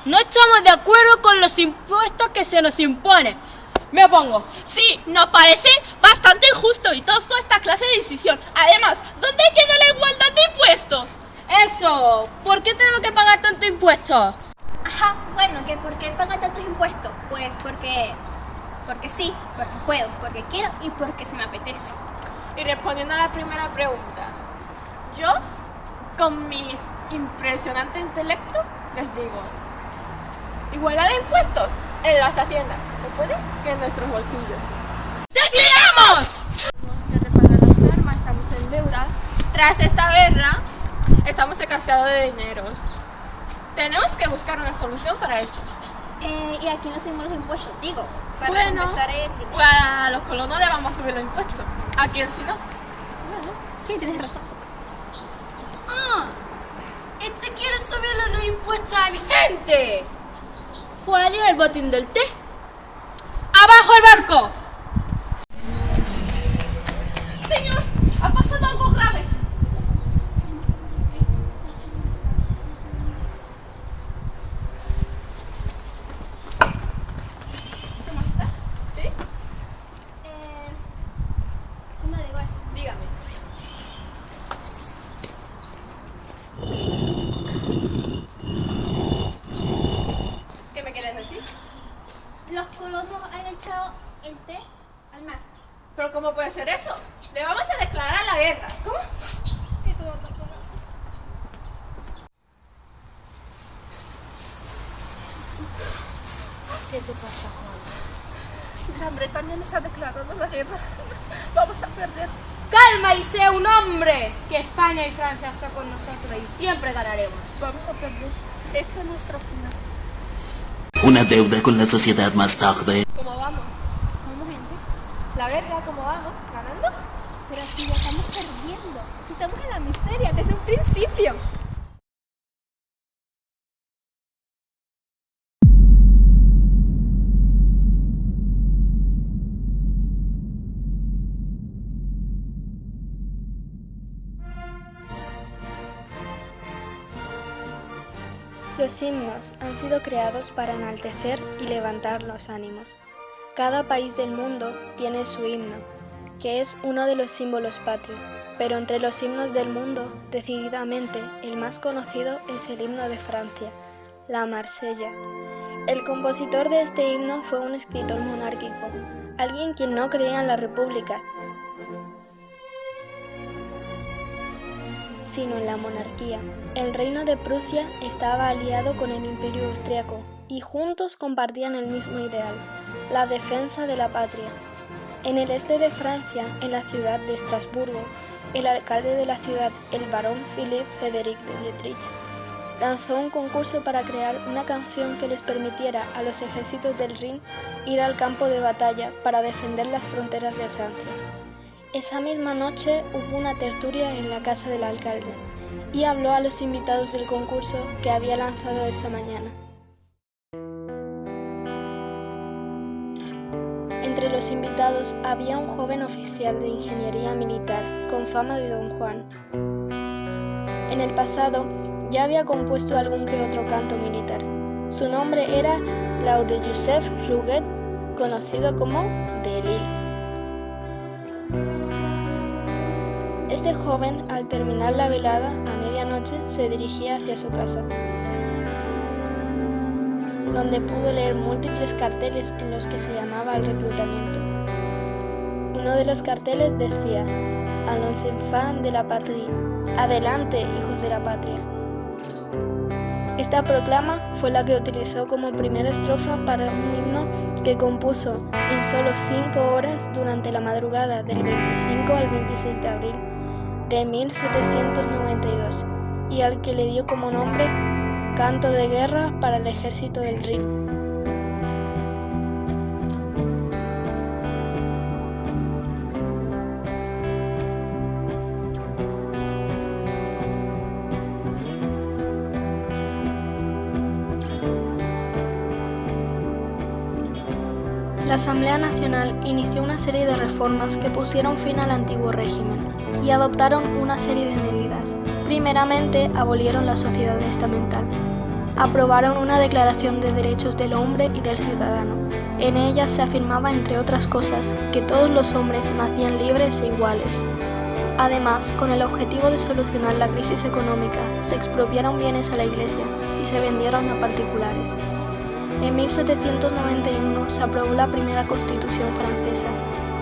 No estamos de acuerdo con los impuestos que se nos imponen. Me opongo. Sí, nos parece bastante injusto y tosco esta clase de decisión. Además, ¿dónde queda la igualdad de impuestos? Eso, ¿por qué tenemos que pagar tanto impuestos? Ajá, bueno, ¿que por qué pagan tantos impuestos? Pues porque sí, porque puedo, porque quiero y porque se me apetece. Y respondiendo a la primera pregunta, yo, con mi impresionante intelecto, les digo, igualdad de impuestos en las haciendas, o puede que en nuestros bolsillos. ¡Declaramos! Tenemos que reparar las armas, estamos en deudas. Tras esta guerra, estamos escaseados de dineros. Tenemos que buscar una solución para esto. ¿Y a quién le subimos los impuestos? Digo, para Bueno, compensar el dinero. pues a los colonos le vamos a subir los impuestos. ¿A quién si no? Bueno, sí, tienes razón. Este quiere subirle los impuestos a mi gente. ¿Cuál es el botín del té? ¡Abajo el barco! Señor, ha pasado algo grave. ¿Se molesta? ¿Sí? ¿Cómo le digo eso? Dígame. ¿Qué me quieres decir? Los colonos han echado el té al mar. ¿Pero cómo puede ser eso? Le vamos a declarar la guerra. ¿Cómo? ¿Qué todo tonto? ¿Qué te pasa, Juan? Gran Bretaña nos ha declarado la guerra. Vamos a perder. ¡Calma y sea un hombre! Que España y Francia están con nosotros y siempre ganaremos. Vamos a perder. Esto es nuestro final. Una deuda con la sociedad más tarde. ¿Cómo vamos? ¿Vamos, gente? ¿La guerra cómo vamos? ¿Ganando? Pero si ya estamos perdiendo. Si estamos en la miseria desde un principio. Los himnos han sido creados para enaltecer y levantar los ánimos. Cada país del mundo tiene su himno, que es uno de los símbolos patrios, pero entre los himnos del mundo, decididamente, el más conocido es el himno de Francia, la Marsella. El compositor de este himno fue un escritor monárquico, alguien quien no creía en la república, sino en la monarquía. El reino de Prusia estaba aliado con el imperio austriaco y juntos compartían el mismo ideal, la defensa de la patria. En el este de Francia, en la ciudad de Estrasburgo, el alcalde de la ciudad, el barón Philippe Frédéric de Dietrich, lanzó un concurso para crear una canción que les permitiera a los ejércitos del Rin ir al campo de batalla para defender las fronteras de Francia. Esa misma noche hubo una tertulia en la casa del alcalde y habló a los invitados del concurso que había lanzado esa mañana. Entre los invitados había un joven oficial de ingeniería militar con fama de Don Juan. En el pasado ya había compuesto algún que otro canto militar. Su nombre era Claude Joseph Rouget, conocido como de Lille. Este joven, al terminar la velada, a medianoche, se dirigía hacia su casa, donde pudo leer múltiples carteles en los que se llamaba al reclutamiento. Uno de los carteles decía: «Allons enfants de la patrie», «Adelante, hijos de la patria». Esta proclama fue la que utilizó como primera estrofa para un himno que compuso en solo 5 horas durante la madrugada del 25 al 26 de abril de 1792 y al que le dio como nombre Canto de Guerra para el Ejército del Rin. La Asamblea Nacional inició una serie de reformas que pusieron fin al antiguo régimen y adoptaron una serie de medidas. Primeramente, abolieron la sociedad estamental. aprobaron una Declaración de Derechos del Hombre y del Ciudadano. En ella se afirmaba, entre otras cosas, que todos los hombres nacían libres e iguales. Además, con el objetivo de solucionar la crisis económica, se expropiaron bienes a la Iglesia y se vendieron a particulares. En 1791 se aprobó la primera Constitución francesa.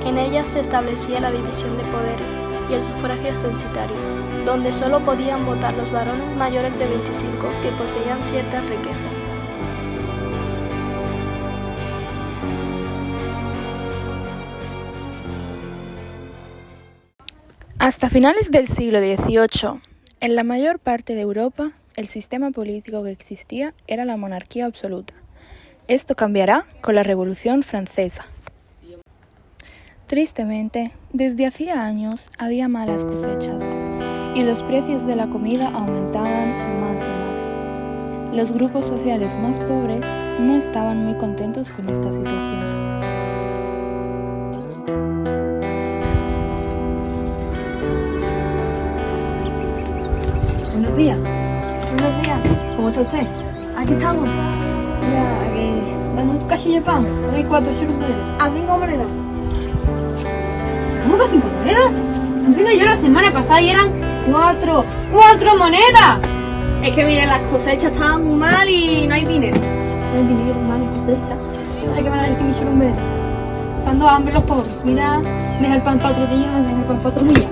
En ella se establecía la división de poderes y el sufragio censitario, donde solo podían votar los varones mayores de 25 que poseían ciertas riquezas. Hasta finales del siglo XVIII, en la mayor parte de Europa, el sistema político que existía era la monarquía absoluta. Esto cambiará con la Revolución Francesa. Tristemente, desde hacía años había malas cosechas y los precios de la comida aumentaban más y más. Los grupos sociales más pobres no estaban muy contentos con esta situación. Buenos días. Buenos días. ¿Cómo está usted? Aquí estamos. Mira, aquí. Dame un cachillo de pan. Hay 4 monedas. A 5 monedas. ¿Cómo que 5 monedas? Mira, yo la semana pasada y eran 4 monedas. Es que miren, las cosechas estaban muy mal y no hay dinero. No hay dinero, no hay cosecha. Hay que mandar el churumbe. Pasando hambre los pobres. Mira, deja el pan para otro día, deja el pan para otro día.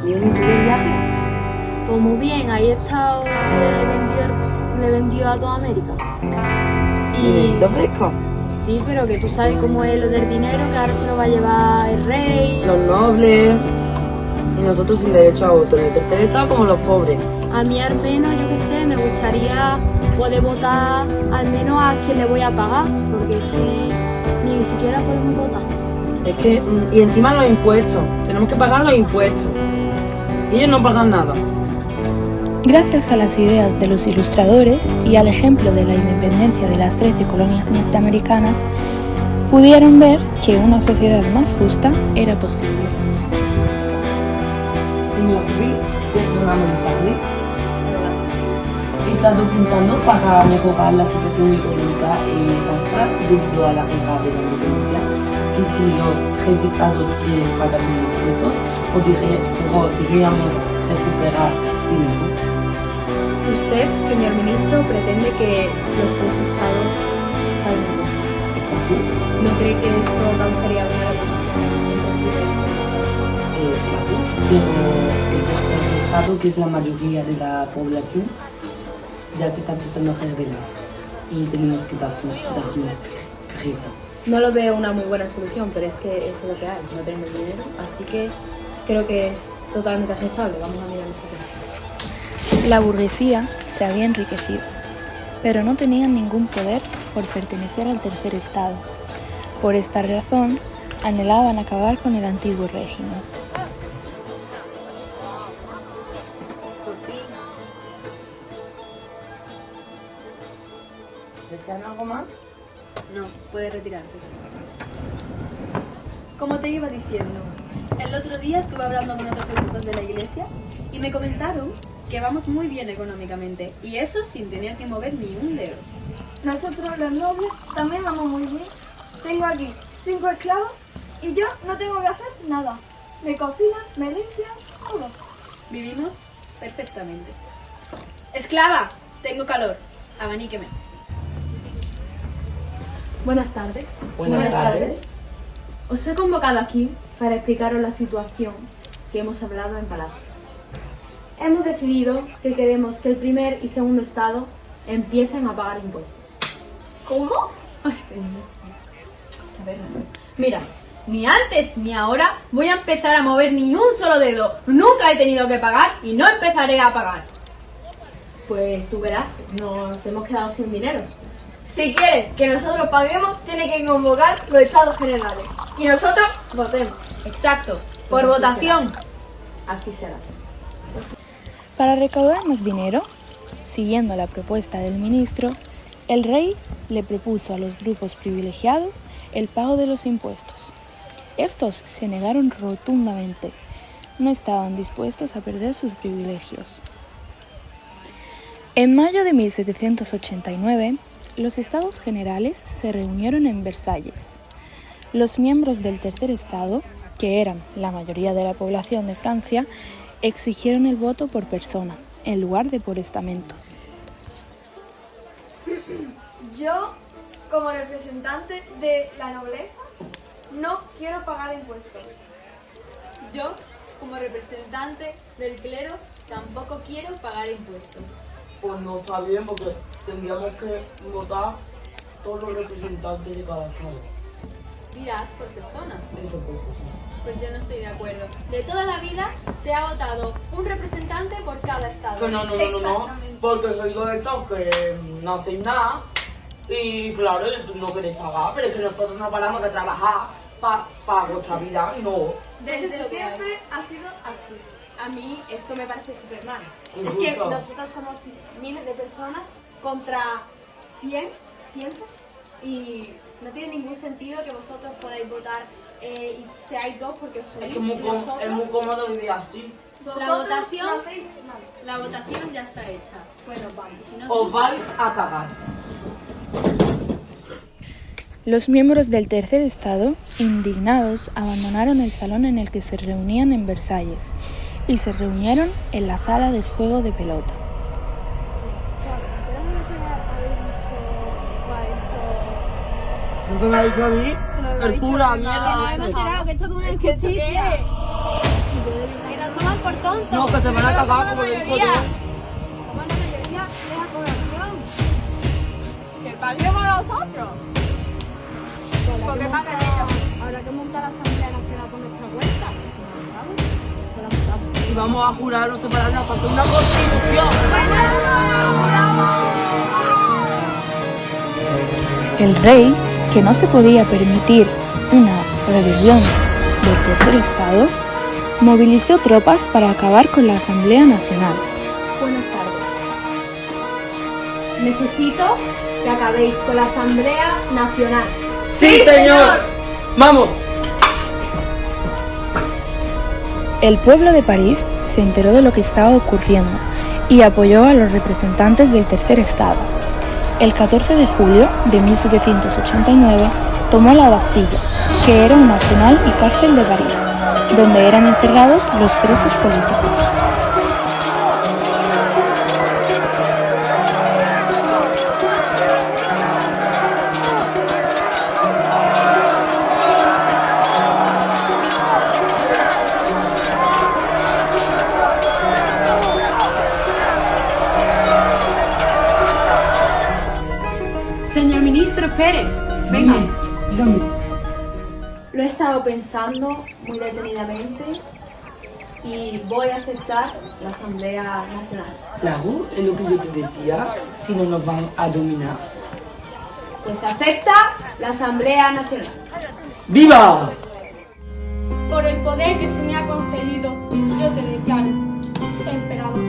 ¿Y un viaje? Pues muy bien, ahí he estado, le vendió a toda América. ¿Y te ofrezco? Sí, pero que tú sabes cómo es lo del dinero, que ahora se lo va a llevar el rey. Los nobles y nosotros sin derecho a voto, en el tercer estado como los pobres. A mí al menos, yo qué sé, me gustaría poder votar al menos a quien le voy a pagar, porque es que ni siquiera podemos votar. Es que, y encima los impuestos, tenemos que pagar los impuestos. Y ellos no pagan nada. Gracias a las ideas de los ilustradores y al ejemplo de la independencia de las 13 colonias norteamericanas, pudieron ver que una sociedad más justa era posible. Señor Ruiz, ¿qué programa está aquí? He estado pensando para mejorar la situación económica en Francia debido a la guerra de la independencia, que si los 3 estados quieren pagar sus impuestos, podríamos recuperar dinero. Usted, señor ministro, pretende que los 3 estados paguen impuestos. Exacto. ¿No cree que eso causaría una revolución entre Chile y ese estado? Claro, pero el tercer estado, que es la mayoría de la población, ya se está empezando a rebelar y tenemos que dar una prisa. No lo veo una muy buena solución, pero es que eso es lo que hay, no tenemos dinero, así que creo que es totalmente aceptable. Vamos a mirar nuestra cosa. La burguesía se había enriquecido, pero no tenían ningún poder por pertenecer al tercer estado. Por esta razón, anhelaban acabar con el antiguo régimen. ¿Desean algo más? No, puedes retirarte. Como te iba diciendo, el otro día estuve hablando con otros obispos de la iglesia y me comentaron que vamos muy bien económicamente, y eso sin tener que mover ni un dedo. Nosotros los nobles también vamos muy bien. Tengo aquí 5 esclavos y yo no tengo que hacer nada. Me cocinan, me limpian, todo. Vivimos perfectamente. ¡Esclava! Tengo calor. Abaníqueme. Buenas tardes. Buenas tardes. Os he convocado aquí para explicaros la situación que hemos hablado en Palacios. Hemos decidido que queremos que el primer y segundo estado empiecen a pagar impuestos. ¿Cómo? Ay, señor. A ver, mira, ni antes ni ahora voy a empezar a mover ni un solo dedo. Nunca he tenido que pagar y no empezaré a pagar. Pues tú verás, nos hemos quedado sin dinero. Si quieres que nosotros paguemos, tiene que convocar los estados generales. Y nosotros votemos. Exacto, por votación. Así será. Para recaudar más dinero, siguiendo la propuesta del ministro, el rey le propuso a los grupos privilegiados el pago de los impuestos. Estos se negaron rotundamente. no estaban dispuestos a perder sus privilegios. En mayo de 1789, los Estados Generales se reunieron en Versalles. Los miembros del Tercer Estado, que eran la mayoría de la población de Francia, exigieron el voto por persona, en lugar de por estamentos. Yo, como representante de la nobleza, no quiero pagar impuestos. Yo, como representante del clero, tampoco quiero pagar impuestos. Pues no está bien porque tendríamos que votar todos los representantes de cada estado. Dirás por persona. Eso por persona. Pues yo no estoy de acuerdo. De toda la vida se ha votado un representante por cada estado. Que no, porque sois dos estos que no hacéis nada y claro, no queréis pagar, pero es que nosotros no paramos de trabajar para vuestra vida, no. Desde siempre ha sido así. A mí esto me parece súper mal. Injusto. Es que nosotros somos miles de personas contra cientos y no tiene ningún sentido que vosotros podáis votar y seáis dos porque os unís. Es que es muy cómodo vivir así. La votación, no hacéis nada. la votación ya está hecha. Bueno, vale. Si no, Os vais a cagar. Los miembros del Tercer Estado, indignados, abandonaron el salón en el que se reunían en Versalles y se reunieron en la sala del juego de pelota. ¿Lo que me ha dicho a mí? El cura, mierda. hemos enterado que esto es una injusticia. Y nos toman por tontos. No, que se van a cagar como le dijo yo. Como la mayoría de la población. que paguemos nosotros. Porque pagan ellos. Habrá que montar la Asamblea Nacional por nuestra cuenta. Y vamos a jurar no separarnos hasta hacer una constitución. El rey, que no se podía permitir una rebelión del Tercer Estado, movilizó tropas para acabar con la Asamblea Nacional. Buenas tardes. Necesito que acabéis con la Asamblea Nacional. ¡Sí, señor! ¡Vamos! El pueblo de París se enteró de lo que estaba ocurriendo y apoyó a los representantes del Tercer Estado. El 14 de julio de 1789 tomó la Bastilla, que era un arsenal y cárcel de París, donde eran encerrados los presos políticos. Señor ministro Pérez, venga. Dígame. Lo he estado pensando muy detenidamente y voy a aceptar la Asamblea Nacional. Claro, es lo que yo te decía, si no nos van a dominar. Pues acepta la Asamblea Nacional. ¡Viva! Por el poder que se me ha concedido, yo te declaro emperador.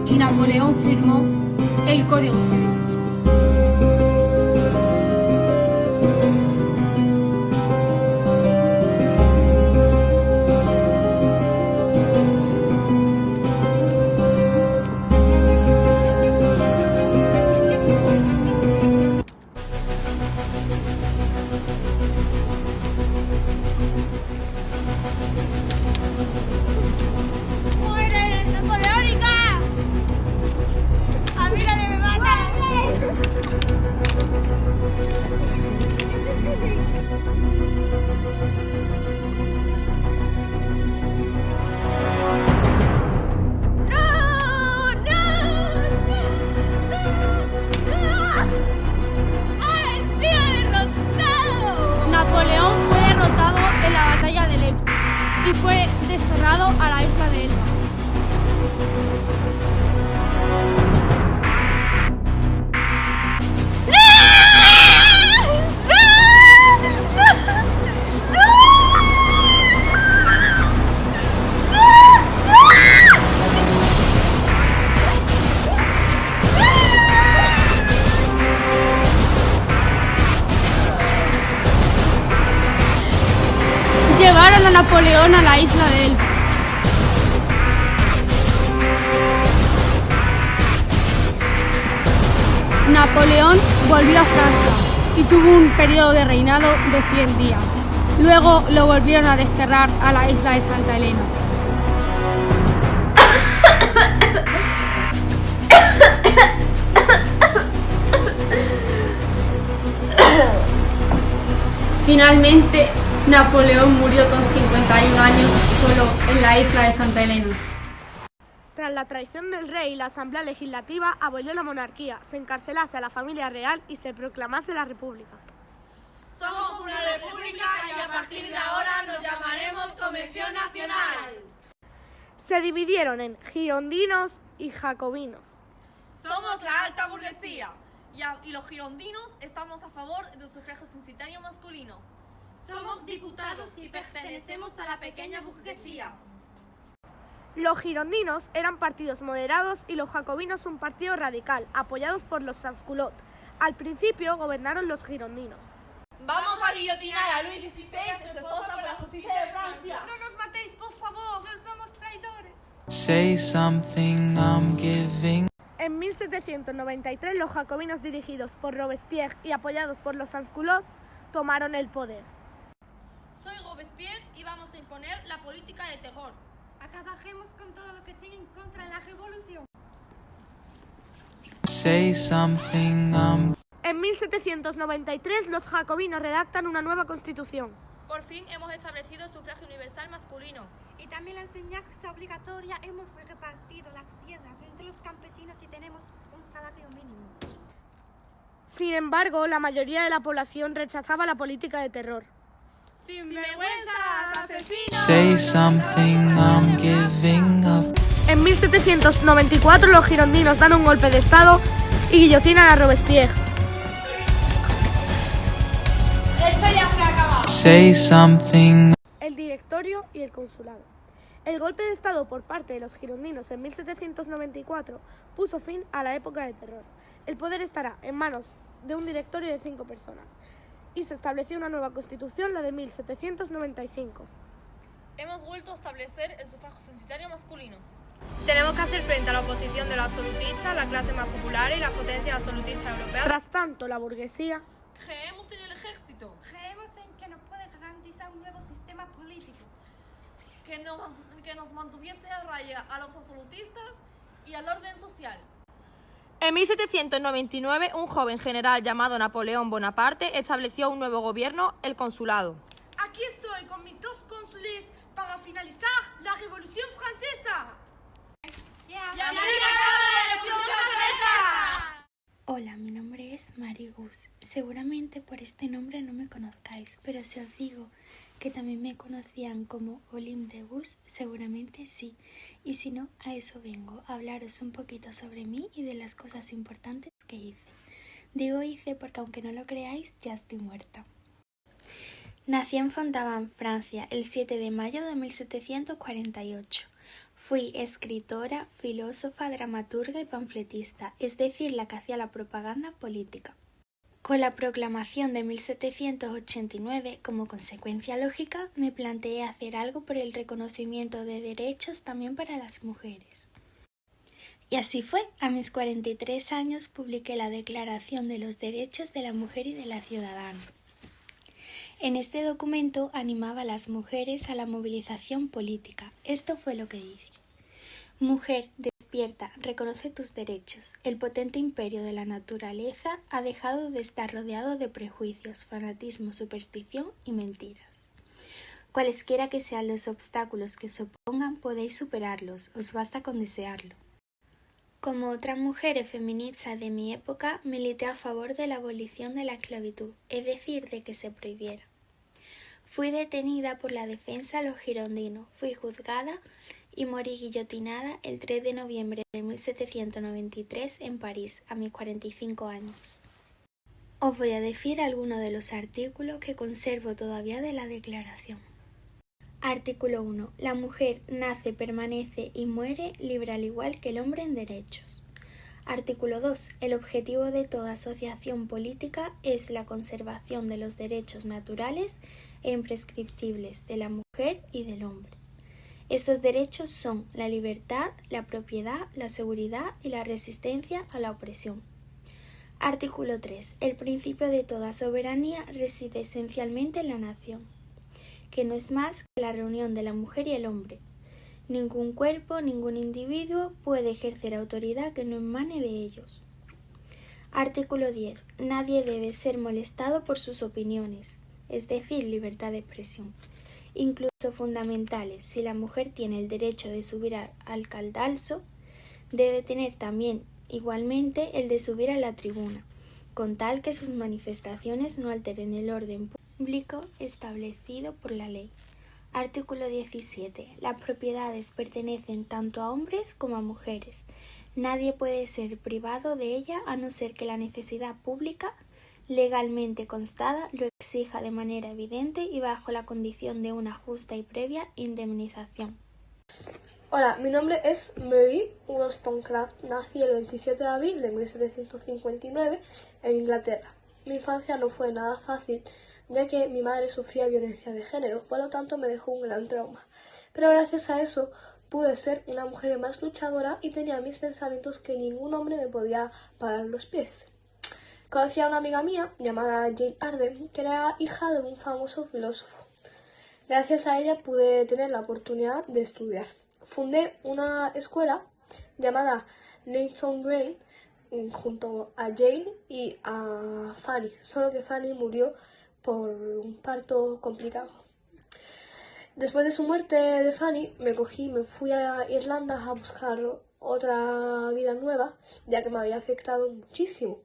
Y Napoleón firmó el Código Civil. ¡Muere, Napoleónica! ¡A mí nadie me mata! Napoleón fue derrotado en la batalla de Leipzig y fue desterrado a la isla de Elba. llevaron a Napoleón a la isla de Elba. Napoleón volvió a Francia y tuvo un periodo de reinado de 100 días. Luego lo volvieron a desterrar a la isla de Santa Elena. Finalmente, Napoleón murió con 51 años solo en la isla de Santa Elena. Tras la traición del rey, la Asamblea Legislativa abolió la monarquía, se encarcelase a la familia real y se proclamase la república. Somos una república y a partir de ahora nos llamaremos Convención Nacional. Se dividieron en girondinos y jacobinos. Somos la alta burguesía y los girondinos estamos a favor del sufragio censitario masculino. Somos diputados y pertenecemos a la pequeña burguesía. Los girondinos eran partidos moderados y los jacobinos un partido radical, apoyados por los sansculottes. Al principio gobernaron los girondinos. Vamos a guillotinar a Luis XVI y su esposa por la justicia de Francia. ¡No nos matéis, por favor! ¡No somos traidores! Say something, I'm giving. En 1793 los jacobinos dirigidos por Robespierre y apoyados por los sansculottes tomaron el poder. Soy Robespierre y vamos a imponer la política de terror. Acabajemos con todo lo que tienen contra la revolución. Say something, I'm... En 1793 los jacobinos redactan una nueva constitución. Por fin hemos establecido el sufragio universal masculino. Y también la enseñanza obligatoria. Hemos repartido las tierras entre los campesinos y tenemos un salario mínimo. Sin embargo, la mayoría de la población rechazaba la política de terror. ¡Sinvergüenzas, asesinos! Say something, I'm giving up. En 1794 los girondinos dan un golpe de estado y guillotinan a Robespierre. ¡Esto ya se ha acabado! Say something. El directorio y el consulado. El golpe de estado por parte de los girondinos en 1794 puso fin a la época de terror. El poder estará en manos de un directorio de 5 personas y se estableció una nueva constitución, la de 1795. Hemos vuelto a establecer el sufragio censitario masculino. Tenemos que hacer frente a la oposición de los absolutistas, la clase más popular y la potencia absolutista europea. Tras tanto, la burguesía... Creemos en el ejército. Creemos en que nos puede garantizar un nuevo sistema político. Que nos mantuviese a raya a los absolutistas y al orden social. En 1799, un joven general llamado Napoleón Bonaparte estableció un nuevo gobierno, el consulado. Aquí estoy con mis 2 cónsules para finalizar la Revolución Francesa. ¡Y así acaba la Revolución Francesa! Hola, mi nombre es Marigus. Seguramente por este nombre no me conozcáis, pero si os digo que también me conocían como Olympe de Gouges, seguramente sí. Y si no, a eso vengo, a hablaros un poquito sobre mí y de las cosas importantes que hice. Digo hice porque aunque no lo creáis, ya estoy muerta. Nací en Fontauban, Francia, el 7 de mayo de 1748. Fui escritora, filósofa, dramaturga y panfletista, es decir, la que hacía la propaganda política. Con la proclamación de 1789, como consecuencia lógica, me planteé hacer algo por el reconocimiento de derechos también para las mujeres. Y así fue, a mis 43 años publiqué la Declaración de los Derechos de la Mujer y de la Ciudadana. En este documento animaba a las mujeres a la movilización política. Esto fue lo que dije. Mujer, despierta, reconoce tus derechos. El potente imperio de la naturaleza ha dejado de estar rodeado de prejuicios, fanatismo, superstición y mentiras. Cualesquiera que sean los obstáculos que os opongan, podéis superarlos, os basta con desearlo. Como otras mujeres feministas de mi época, milité a favor de la abolición de la esclavitud, es decir, de que se prohibiera. Fui detenida por la defensa de los girondinos, fui juzgada y morí guillotinada el 3 de noviembre de 1793 en París, a mis 45 años. Os voy a decir algunos de los artículos que conservo todavía de la Declaración. Artículo 1. La mujer nace, permanece y muere libre al igual que el hombre en derechos. Artículo 2. El objetivo de toda asociación política es la conservación de los derechos naturales e imprescriptibles de la mujer y del hombre. Estos derechos son la libertad, la propiedad, la seguridad y la resistencia a la opresión. Artículo 3. El principio de toda soberanía reside esencialmente en la nación, que no es más que la reunión de la mujer y el hombre. Ningún cuerpo, ningún individuo puede ejercer autoridad que no emane de ellos. Artículo 10. Nadie debe ser molestado por sus opiniones, es decir, libertad de expresión. Incluso fundamentales, si la mujer tiene el derecho de subir al cadalso, debe tener también igualmente el de subir a la tribuna, con tal que sus manifestaciones no alteren el orden público establecido por la ley. Artículo 17. Las propiedades pertenecen tanto a hombres como a mujeres. Nadie puede ser privado de ella a no ser que la necesidad pública legalmente constada lo exija de manera evidente y bajo la condición de una justa y previa indemnización. Hola, mi nombre es Mary Wollstonecraft. Nací el 27 de abril de 1759 en Inglaterra. Mi infancia no fue nada fácil, ya que mi madre sufría violencia de género, por lo tanto me dejó un gran trauma. Pero gracias a eso pude ser una mujer más luchadora y tenía mis pensamientos que ningún hombre me podía parar los pies. Conocí a una amiga mía llamada Jane Arden, que era hija de un famoso filósofo. Gracias a ella pude tener la oportunidad de estudiar. Fundé una escuela llamada Nathan Brain junto a Jane y a Fanny, solo que Fanny murió por un parto complicado. Después de su muerte de Fanny, me fui a Irlanda a buscar otra vida nueva, ya que me había afectado muchísimo.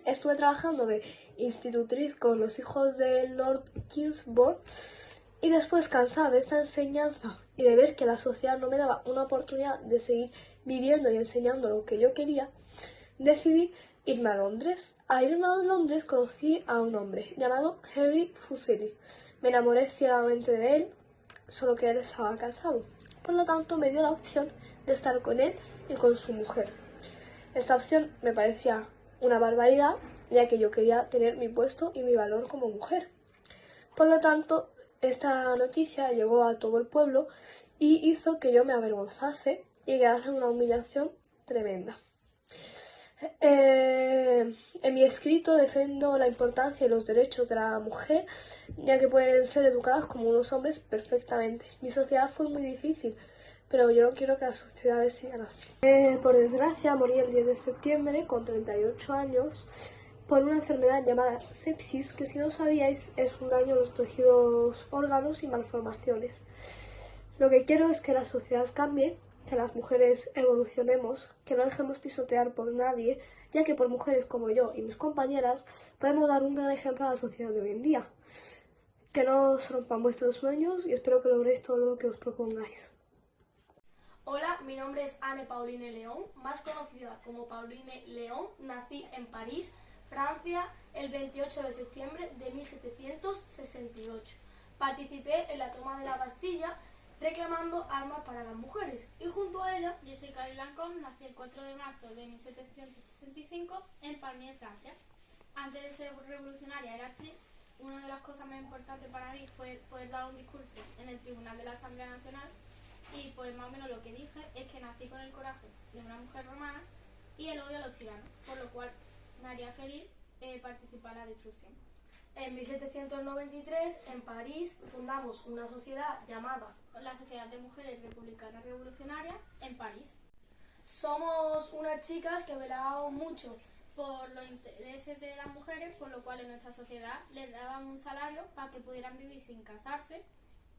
Estuve trabajando de institutriz con los hijos de Lord Kingsborough y después, cansada de esta enseñanza y de ver que la sociedad no me daba una oportunidad de seguir viviendo y enseñando lo que yo quería, decidí irme a Londres. Al irme a Londres conocí a un hombre llamado Harry Fuseli. Me enamoré ciegamente de él, solo que él estaba casado. Por lo tanto, me dio la opción de estar con él y con su mujer. Esta opción me parecía una barbaridad, ya que yo quería tener mi puesto y mi valor como mujer. Por lo tanto, esta noticia llegó a todo el pueblo y hizo que yo me avergonzase y quedase en una humillación tremenda. En mi escrito defiendo la importancia y los derechos de la mujer, ya que pueden ser educadas como unos hombres perfectamente. Mi sociedad fue muy difícil, pero yo no quiero que las sociedades sigan así. Por desgracia, morí el 10 de septiembre con 38 años por una enfermedad llamada sepsis, que si no sabíais es un daño a los tejidos, órganos y malformaciones. Lo que quiero es que la sociedad cambie, que las mujeres evolucionemos, que no dejemos pisotear por nadie, ya que por mujeres como yo y mis compañeras podemos dar un gran ejemplo a la sociedad de hoy en día. Que no se rompan vuestros sueños y espero que logréis todo lo que os propongáis. Hola, mi nombre es Anne Pauline León, más conocida como Pauline León. Nací en París, Francia, el 28 de septiembre de 1768. Participé en la toma de la Bastilla reclamando armas para las mujeres y junto a ella... Yo soy Carole Lancôme, nací el 4 de marzo de 1765 en París, en Francia. Antes de ser revolucionaria era actriz. Una de las cosas más importantes para mí fue poder dar un discurso en el Tribunal de la Asamblea Nacional y pues más o menos lo que dije es que nací con el coraje de una mujer romana y el odio a los tiranos, por lo cual me haría feliz participar en la destrucción. En 1793, en París, fundamos una sociedad llamada la Sociedad de Mujeres Republicanas Revolucionarias en París. Somos unas chicas que velábamos mucho por los intereses de las mujeres, por lo cual en nuestra sociedad les daban un salario para que pudieran vivir sin casarse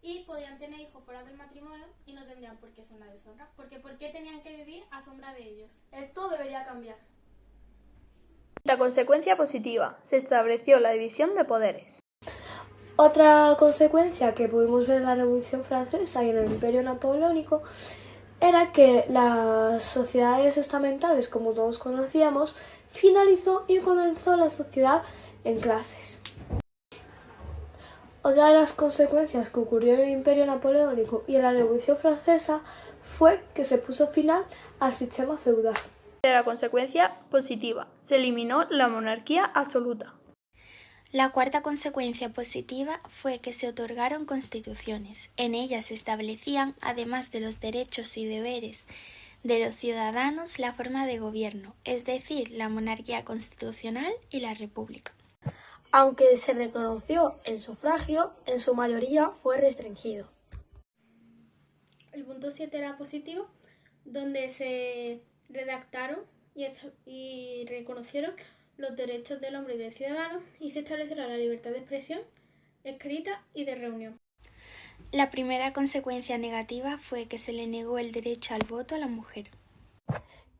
y podían tener hijos fuera del matrimonio y no tendrían por qué ser una deshonra. Porque ¿por qué tenían que vivir a sombra de ellos? Esto debería cambiar. La consecuencia positiva. Se estableció la división de poderes. Otra consecuencia que pudimos ver en la Revolución Francesa y en el Imperio Napoleónico era que las sociedades estamentales, como todos conocíamos, finalizó y comenzó la sociedad en clases. Otra de las consecuencias que ocurrió en el Imperio Napoleónico y en la Revolución Francesa fue que se puso final al sistema feudal. La consecuencia positiva. Se eliminó la monarquía absoluta. La cuarta consecuencia positiva fue que se otorgaron constituciones. En ellas se establecían, además de los derechos y deberes de los ciudadanos, la forma de gobierno, es decir, la monarquía constitucional y la república. Aunque se reconoció el sufragio, en su mayoría fue restringido. El punto 7 era positivo, donde se redactaron y reconocieron los derechos del hombre y del ciudadano y se establecerá la libertad de expresión, escrita y de reunión. La primera consecuencia negativa fue que se le negó el derecho al voto a la mujer.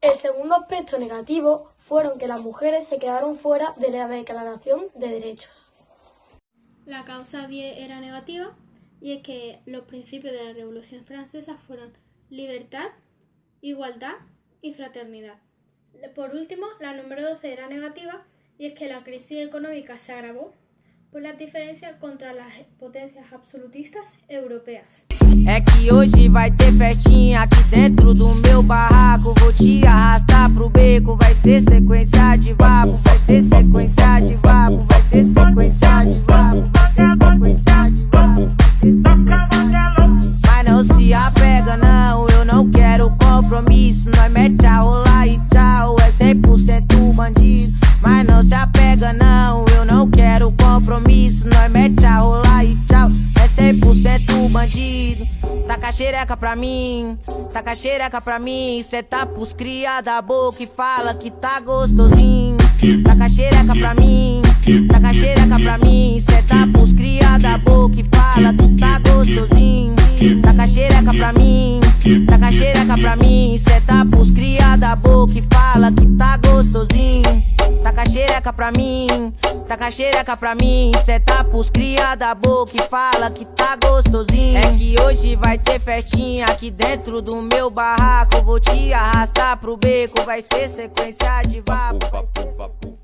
El segundo aspecto negativo fueron que las mujeres se quedaron fuera de la Declaración de Derechos. La causa 10 era negativa y es que los principios de la Revolución Francesa fueron libertad, igualdad y fraternidad. Por último, la número 12 era negativa y es que la crisis económica se agravó por las diferencias contra las potencias absolutistas europeas. É que hoje vai ter festinha aqui dentro do meu barraco. Vou te arrastar pro beco, vai ser sequência de vapo, vai ser sequência de vapo, vai ser sequência de vapo, vai ser sequência de vapo. Mas não se apega não, eu não quero compromisso. Nós mete a rolar e tchau, é 100% bandido. Mas não se apega não, eu não quero compromisso. Nós mete a rolar e tchau, é 100% bandido. Taca a xereca pra mim, taca a xereca pra mim. Cê tá pros cria da boca e fala que tá gostosinho. Taca a xereca pra mim, taca a xereca pra mim. Cê tá pros cria da boca e fala que tá gostosinho. Taca a xereca pra mim, taca a xereca pra mim. Cê tá pros cria da boca e fala que tá gostosinho. Taca a xereca pra mim, taca a xereca pra mim. Cê tá pros cria da boca e fala que tá gostosinho. É que hoje vai ter festinha aqui dentro do meu barraco. Vou te arrastar pro beco, vai ser sequência de vapo.